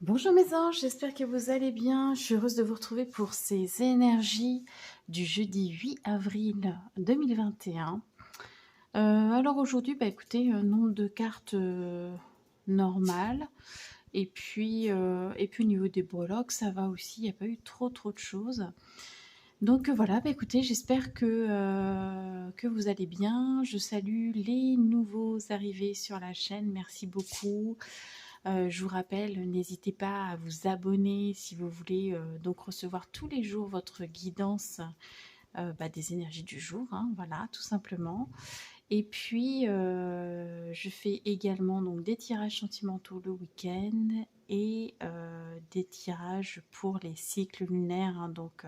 Bonjour mes anges, j'espère que vous allez bien. Je suis heureuse de vous retrouver pour ces énergies du jeudi 8 avril 2021. Alors aujourd'hui, écoutez, nombre de cartes normales. Et puis au niveau des breloques, ça va aussi, il n'y a pas eu trop de choses. Donc voilà, écoutez, j'espère que vous allez bien. Je salue les nouveaux arrivés sur la chaîne, merci beaucoup. Je vous rappelle, n'hésitez pas à vous abonner si vous voulez donc recevoir tous les jours votre guidance des énergies du jour, hein, voilà, tout simplement. Et puis, je fais également donc des tirages sentimentaux le week-end et des tirages pour les cycles lunaires, hein, donc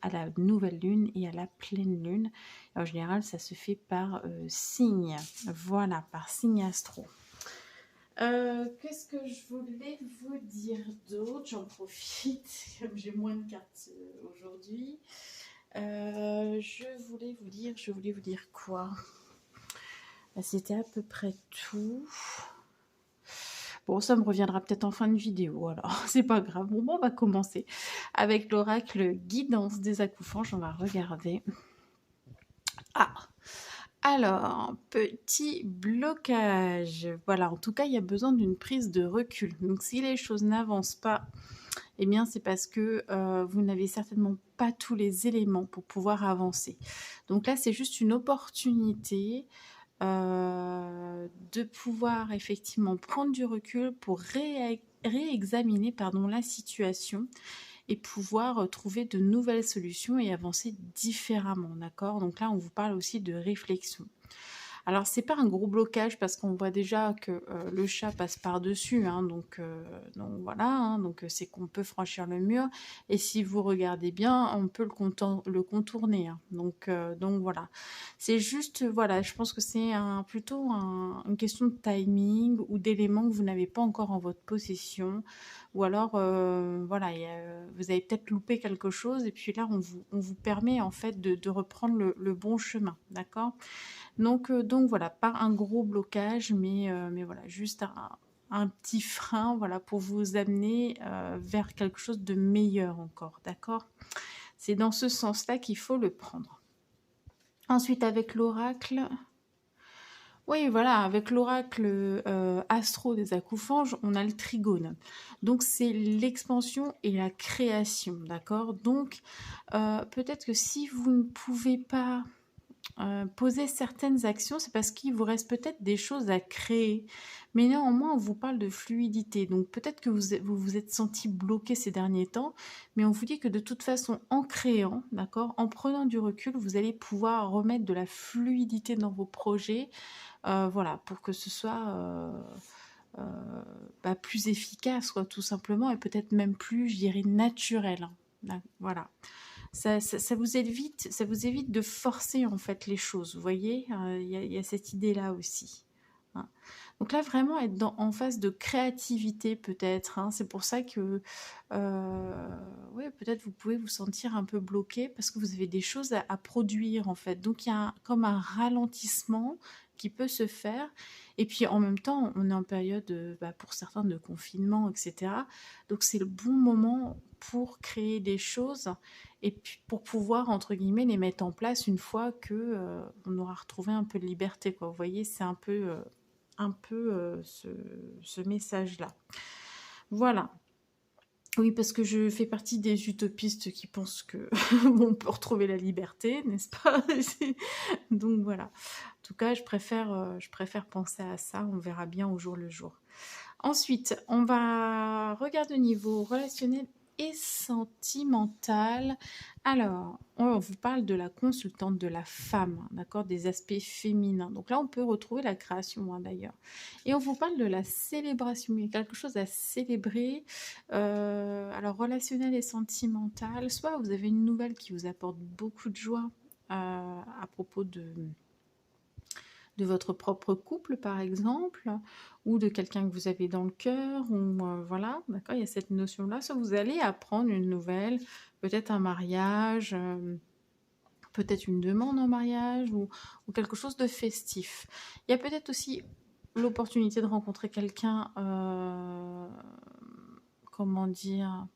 à la nouvelle lune et à la pleine lune. En général, ça se fait par signe, voilà, par signe astro. Qu'est-ce que je voulais vous dire d'autre? J'en profite, comme j'ai moins de cartes aujourd'hui. Je voulais vous dire quoi? C'était à peu près tout. Bon, ça me reviendra peut-être en fin de vidéo, alors c'est pas grave. Bon, on va commencer avec l'oracle guidance des accoufanges. On va regarder. Ah! Alors, petit blocage. Voilà, en tout cas, il y a besoin d'une prise de recul. Donc, si les choses n'avancent pas, eh bien, c'est parce que vous n'avez certainement pas tous les éléments pour pouvoir avancer. Donc là, c'est juste une opportunité de pouvoir effectivement prendre du recul pour réexaminer la situation et pouvoir trouver de nouvelles solutions et avancer différemment, d'accord? Donc là, on vous parle aussi de réflexion. Alors, c'est pas un gros blocage parce qu'on voit déjà que le chat passe par-dessus, hein, donc voilà, hein, donc c'est qu'on peut franchir le mur. Et si vous regardez bien, on peut le contourner. Hein, donc voilà. C'est juste, voilà, je pense que c'est plutôt une question de timing ou d'éléments que vous n'avez pas encore en votre possession. Ou alors, voilà, vous avez peut-être loupé quelque chose et puis là, on vous permet en fait de reprendre le bon chemin, d'accord? Donc voilà, pas un gros blocage, mais voilà, juste un petit frein, voilà, pour vous amener vers quelque chose de meilleur encore, d'accord? C'est dans ce sens-là qu'il faut le prendre. Ensuite, avec l'oracle, oui, voilà, avec l'oracle astro des accoufanges, on a le trigone. Donc, c'est l'expansion et la création, d'accord? Donc, peut-être que si vous ne pouvez pas poser certaines actions, c'est parce qu'il vous reste peut-être des choses à créer. Mais néanmoins, on vous parle de fluidité. Donc peut-être que vous êtes senti bloqué ces derniers temps, mais on vous dit que de toute façon, en créant, d'accord, en prenant du recul, vous allez pouvoir remettre de la fluidité dans vos projets, voilà, pour que ce soit plus efficace, quoi, tout simplement, et peut-être même plus, je dirais, naturel. Hein. Voilà. Ça vous évite de forcer en fait les choses, vous voyez, y a cette idée-là aussi. Hein. Donc là, vraiment être en phase de créativité peut-être, hein. C'est pour ça que ouais, peut-être vous pouvez vous sentir un peu bloqué parce que vous avez des choses à produire en fait. Donc il y a comme un ralentissement qui peut se faire. Et puis en même temps, on est en période, pour certains, de confinement, etc. Donc c'est le bon moment pour créer des choses et puis pour pouvoir, entre guillemets, les mettre en place une fois que on aura retrouvé un peu de liberté, quoi. Vous voyez, c'est un peu ce message-là. Voilà. Oui, parce que je fais partie des utopistes qui pensent que on peut retrouver la liberté, n'est-ce pas? Donc voilà. En tout cas, je préfère penser à ça. On verra bien au jour le jour. Ensuite, on va regarder au niveau relationnel et sentimental. Alors, on vous parle de la consultante de la femme, hein, d'accord, des aspects féminins. Donc là, on peut retrouver la création, hein, d'ailleurs. Et on vous parle de la célébration. Il y a quelque chose à célébrer. Alors, relationnel et sentimental. Soit vous avez une nouvelle qui vous apporte beaucoup de joie à propos de votre propre couple, par exemple, ou de quelqu'un que vous avez dans le cœur, ou voilà, d'accord, il y a cette notion-là. Soit vous allez apprendre une nouvelle, peut-être un mariage, peut-être une demande en mariage, ou quelque chose de festif. Il y a peut-être aussi l'opportunité de rencontrer quelqu'un comment dire,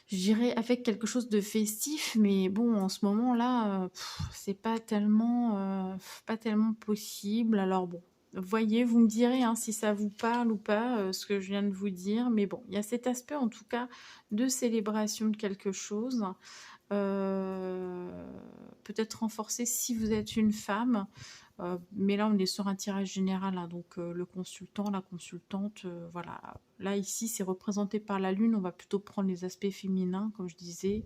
je dirais avec quelque chose de festif, mais bon, en ce moment-là, c'est pas tellement possible. Alors bon, voyez, vous me direz hein, si ça vous parle ou pas, ce que je viens de vous dire. Mais bon, il y a cet aspect en tout cas de célébration de quelque chose. Euh, Peut-être renforcé si vous êtes une femme. Mais là, on est sur un tirage général, hein, donc le consultant, la consultante, voilà. Là, ici, c'est représenté par la lune. On va plutôt prendre les aspects féminins, comme je disais.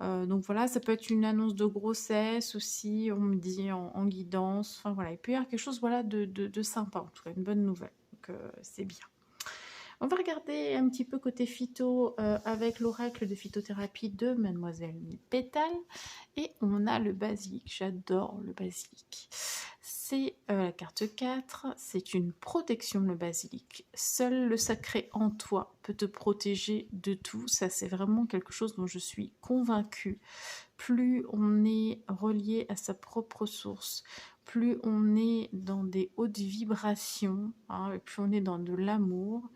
Donc voilà, ça peut être une annonce de grossesse aussi, on me dit en guidance. Enfin voilà, il peut y avoir quelque chose voilà, de sympa, en tout cas, une bonne nouvelle. Donc c'est bien. On va regarder un petit peu côté phyto avec l'oracle de phytothérapie de Mademoiselle Pétale. Et on a le basilic. J'adore le basilic. C'est la carte 4. C'est une protection, le basilic. Seul le sacré en toi peut te protéger de tout. Ça, c'est vraiment quelque chose dont je suis convaincue. Plus on est relié à sa propre source, plus on est dans des hautes vibrations, hein, et plus on est dans de l'amour,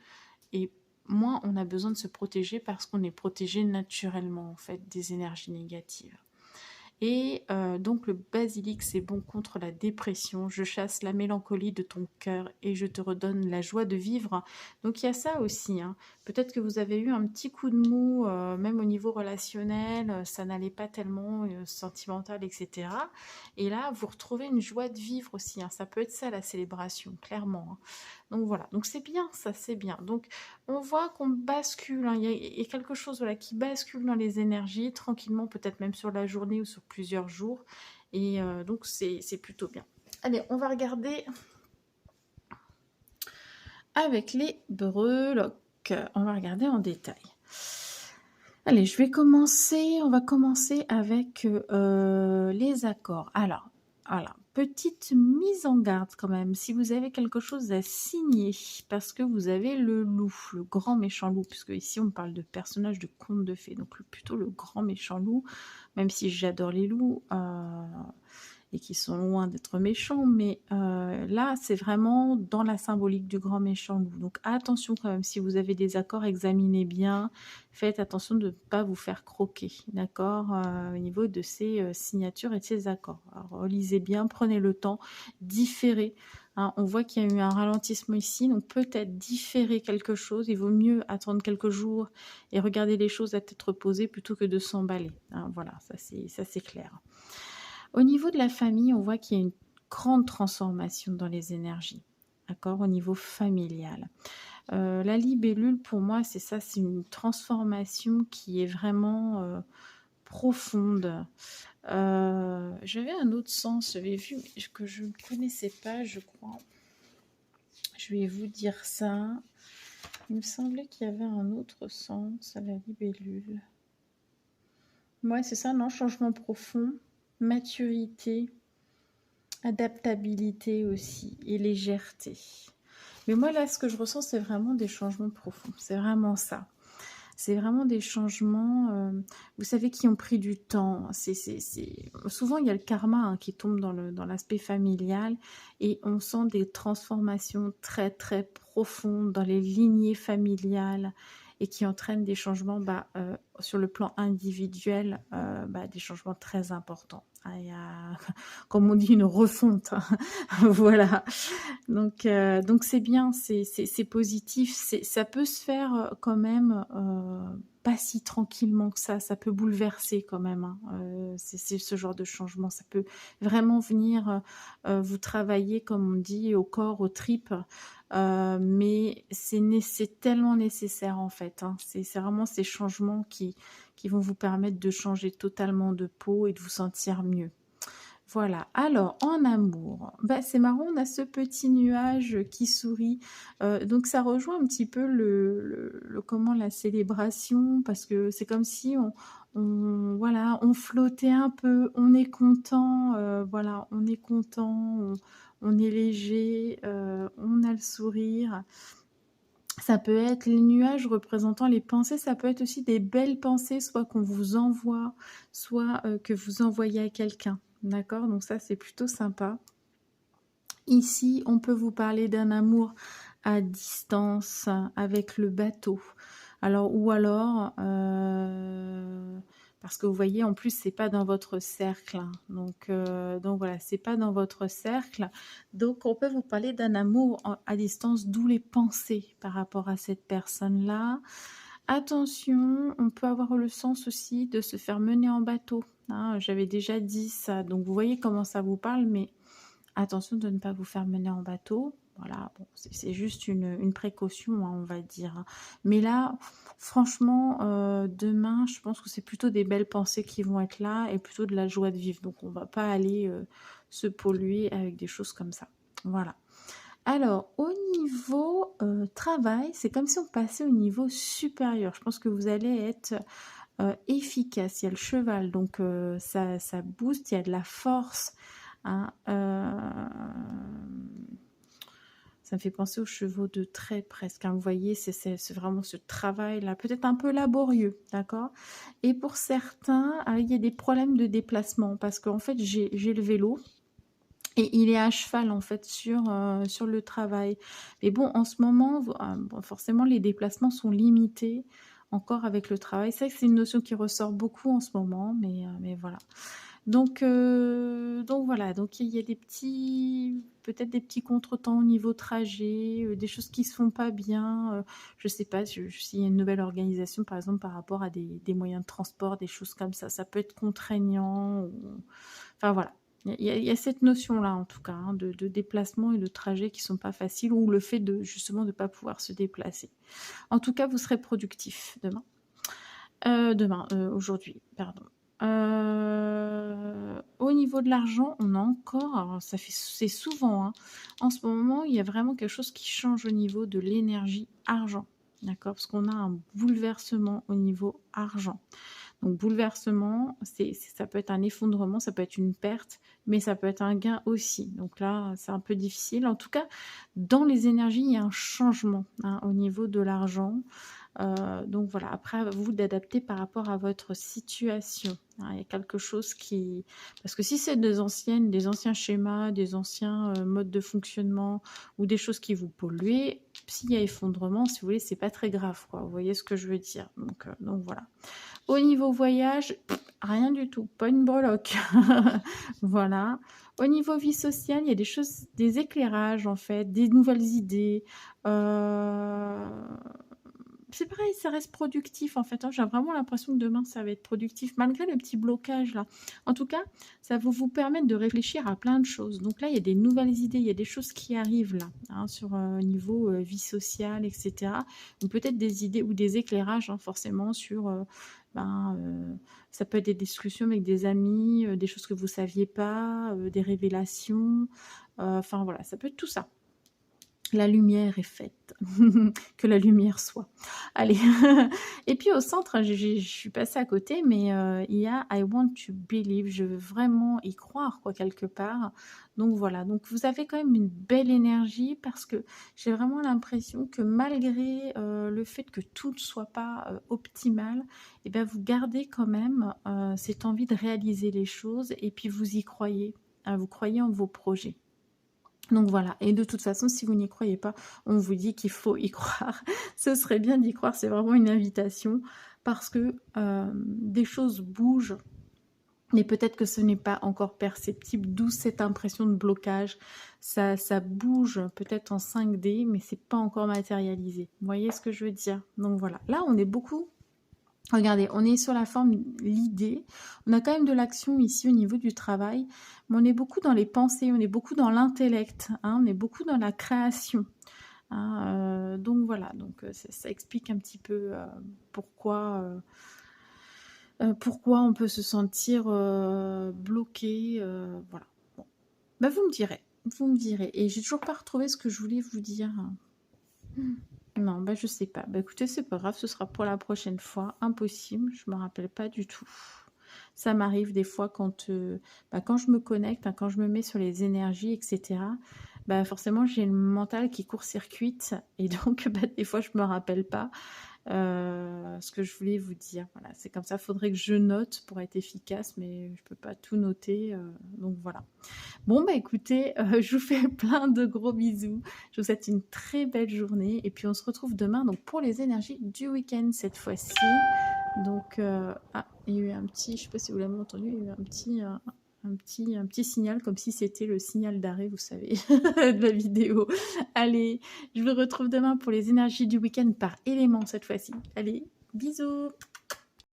et moins on a besoin de se protéger parce qu'on est protégé naturellement en fait des énergies négatives. Et donc le basilic, c'est bon contre la dépression. Je chasse la mélancolie de ton cœur et je te redonne la joie de vivre. Donc il y a ça aussi. Hein. Peut-être que vous avez eu un petit coup de mou, même au niveau relationnel, ça n'allait pas tellement, sentimental, etc. Et là, vous retrouvez une joie de vivre aussi. Hein. Ça peut être ça la célébration, clairement. Hein. Donc voilà, donc c'est bien, ça c'est bien. Donc on voit qu'on bascule, hein. Il y a quelque chose voilà, qui bascule dans les énergies, tranquillement, peut-être même sur la journée ou sur plusieurs jours. Et donc c'est plutôt bien. Allez, on va regarder avec les breloques. On va regarder en détail. Allez, on va commencer avec les accords. Alors, voilà, petite mise en garde quand même, si vous avez quelque chose à signer, parce que vous avez le loup, le grand méchant loup, puisque ici on parle de personnages de contes de fées, donc plutôt le grand méchant loup, même si j'adore les loups, et qui sont loin d'être méchants, mais là c'est vraiment dans la symbolique du grand méchant loup. Donc attention quand même, si vous avez des accords, examinez bien, faites attention de ne pas vous faire croquer, d'accord, au niveau de ces signatures et de ces accords. Alors relisez bien, prenez le temps, différez. Hein, on voit qu'il y a eu un ralentissement ici, donc peut-être différer quelque chose. Il vaut mieux attendre quelques jours et regarder les choses à tête reposée plutôt que de s'emballer. Hein, voilà, ça c'est clair. Au niveau de la famille, on voit qu'il y a une grande transformation dans les énergies, d'accord, au niveau familial. La libellule, pour moi, c'est ça, c'est une transformation qui est vraiment profonde. J'avais un autre sens, j'avais vu que je ne connaissais pas, je crois. Je vais vous dire ça. Il me semblait qu'il y avait un autre sens à la libellule. Ouais, c'est ça, non, changement profond, maturité, adaptabilité aussi et légèreté. Mais moi, là, ce que je ressens, c'est vraiment des changements profonds. C'est vraiment ça. C'est vraiment des changements, vous savez, qui ont pris du temps. Souvent, il y a le karma hein, qui tombe dans l'aspect familial et on sent des transformations très, très profondes dans les lignées familiales et qui entraînent des changements sur le plan individuel, des changements très importants. Ah, il y a, comme on dit, une refonte. Hein. Voilà. Donc c'est bien, c'est positif. Ça peut se faire quand même pas si tranquillement que ça peut bouleverser quand même. Hein. C'est ce genre de changement. Ça peut vraiment venir vous travailler, comme on dit, au corps, aux tripes. Mais c'est tellement nécessaire en fait. Hein. C'est vraiment ces changements qui vont vous permettre de changer totalement de peau et de vous sentir mieux. Voilà, alors en amour, c'est marrant, on a ce petit nuage qui sourit, donc ça rejoint un petit peu comment la célébration, parce que c'est comme si voilà, on flottait un peu, on est content, voilà, on est content, on est léger, on a le sourire. Ça peut être les nuages représentant les pensées, ça peut être aussi des belles pensées, soit qu'on vous envoie, soit que vous envoyez à quelqu'un. D'accord? Donc ça, c'est plutôt sympa. Ici, on peut vous parler d'un amour à distance avec le bateau. Alors, ou alors, parce que vous voyez, en plus, c'est pas dans votre cercle, hein. Donc voilà, c'est pas dans votre cercle. Donc, on peut vous parler d'un amour à distance, d'où les pensées par rapport à cette personne-là. Attention, on peut avoir le sens aussi de se faire mener en bateau, hein. J'avais déjà dit ça. Donc, vous voyez comment ça vous parle, mais attention de ne pas vous faire mener en bateau. Voilà, bon, c'est juste une précaution, hein, on va dire, hein. Mais là, franchement, demain, je pense que c'est plutôt des belles pensées qui vont être là et plutôt de la joie de vivre. Donc, on va pas aller se polluer avec des choses comme ça. Voilà. Alors, au niveau travail, c'est comme si on passait au niveau supérieur. Je pense que vous allez être efficace. Il y a le cheval, donc ça booste, il y a de la force, hein. Ça me fait penser aux chevaux de trait presque, hein. Vous voyez, c'est vraiment ce travail-là, peut-être un peu laborieux, d'accord? Et pour certains, il y a des problèmes de déplacement parce qu'en fait, j'ai le vélo. Et il est à cheval en fait sur le travail. Mais bon, en ce moment, bon, forcément, les déplacements sont limités encore avec le travail. C'est vrai que c'est une notion qui ressort beaucoup en ce moment, mais voilà. Donc voilà, donc il y a des petits, peut-être des petits contretemps au niveau trajet, des choses qui se font pas bien. Je sais pas s'il y a une nouvelle organisation, par exemple, par rapport à des moyens de transport, des choses comme ça peut être contraignant. Enfin voilà. Il y a cette notion-là, en tout cas, hein, de déplacement et de trajet qui sont pas faciles, ou le fait de justement de ne pas pouvoir se déplacer. En tout cas, vous serez productif demain. Aujourd'hui, pardon. Au niveau de l'argent, on a encore, alors c'est souvent, hein, en ce moment, il y a vraiment quelque chose qui change au niveau de l'énergie argent, d'accord? Parce qu'on a un bouleversement au niveau argent. Donc bouleversement, ça peut être un effondrement, ça peut être une perte, mais ça peut être un gain aussi. Donc là, c'est un peu difficile. En tout cas, dans les énergies, il y a un changement, hein, au niveau de l'argent. Donc voilà, après à vous d'adapter par rapport à votre situation, hein. Il y a quelque chose qui... Parce que si c'est des anciens schémas, des anciens modes de fonctionnement ou des choses qui vous polluent, s'il y a effondrement, si vous voulez, c'est pas très grave, quoi. Vous voyez ce que je veux dire. Donc voilà. Au niveau voyage, rien du tout, pas une breloque. Voilà. Au niveau vie sociale, il y a des choses, des éclairages en fait, des nouvelles idées. C'est pareil, ça reste productif en fait, hein. J'ai vraiment l'impression que demain ça va être productif, malgré le petit blocage là. En tout cas, ça va vous permettre de réfléchir à plein de choses. Donc là, il y a des nouvelles idées, il y a des choses qui arrivent là, hein, sur niveau vie sociale, etc. Ou peut-être des idées ou des éclairages, hein, forcément, sur... ça peut être des discussions avec des amis, des choses que vous ne saviez pas, des révélations. Enfin voilà, ça peut être tout ça. La lumière est faite, que la lumière soit. Allez, et puis au centre, je suis passée à côté, mais il y a I want to believe, je veux vraiment y croire, quoi, quelque part. Donc voilà, donc vous avez quand même une belle énergie parce que j'ai vraiment l'impression que malgré le fait que tout ne soit pas optimal, eh bien, vous gardez quand même cette envie de réaliser les choses et puis vous y croyez, hein, vous croyez en vos projets. Donc voilà, et de toute façon, si vous n'y croyez pas, on vous dit qu'il faut y croire. Ce serait bien d'y croire, c'est vraiment une invitation, parce que des choses bougent, mais peut-être que ce n'est pas encore perceptible, d'où cette impression de blocage. Ça bouge peut-être en 5D, mais c'est pas encore matérialisé. Vous voyez ce que je veux dire? Donc voilà, là on est beaucoup... Regardez, on est sur la forme, l'idée. On a quand même de l'action ici au niveau du travail, mais on est beaucoup dans les pensées, on est beaucoup dans l'intellect, hein, on est beaucoup dans la création, hein, donc voilà, donc ça explique un petit peu pourquoi on peut se sentir bloqué, voilà. Bon. Bah, vous me direz. Et j'ai toujours pas retrouvé ce que je voulais vous dire. Non, bah je sais pas. Bah écoutez, c'est pas grave, ce sera pour la prochaine fois. Impossible, je me rappelle pas du tout. Ça m'arrive des fois quand je me connecte, hein, quand je me mets sur les énergies, etc. Bah forcément, j'ai le mental qui court-circuite et donc bah, des fois, je me rappelle pas. ce que je voulais vous dire. Voilà, c'est comme ça, il faudrait que je note pour être efficace, mais je peux pas tout noter, donc voilà. Bon, bah écoutez, je vous fais plein de gros bisous. Je vous souhaite une très belle journée et puis on se retrouve demain donc pour les énergies du week-end cette fois-ci. Donc, ah, il y a eu un petit, je sais pas si vous l'avez entendu, il y a eu un petit signal, comme si c'était le signal d'arrêt, vous savez, de la vidéo. Allez, je vous retrouve demain pour les énergies du week-end par élément cette fois-ci. Allez, bisous!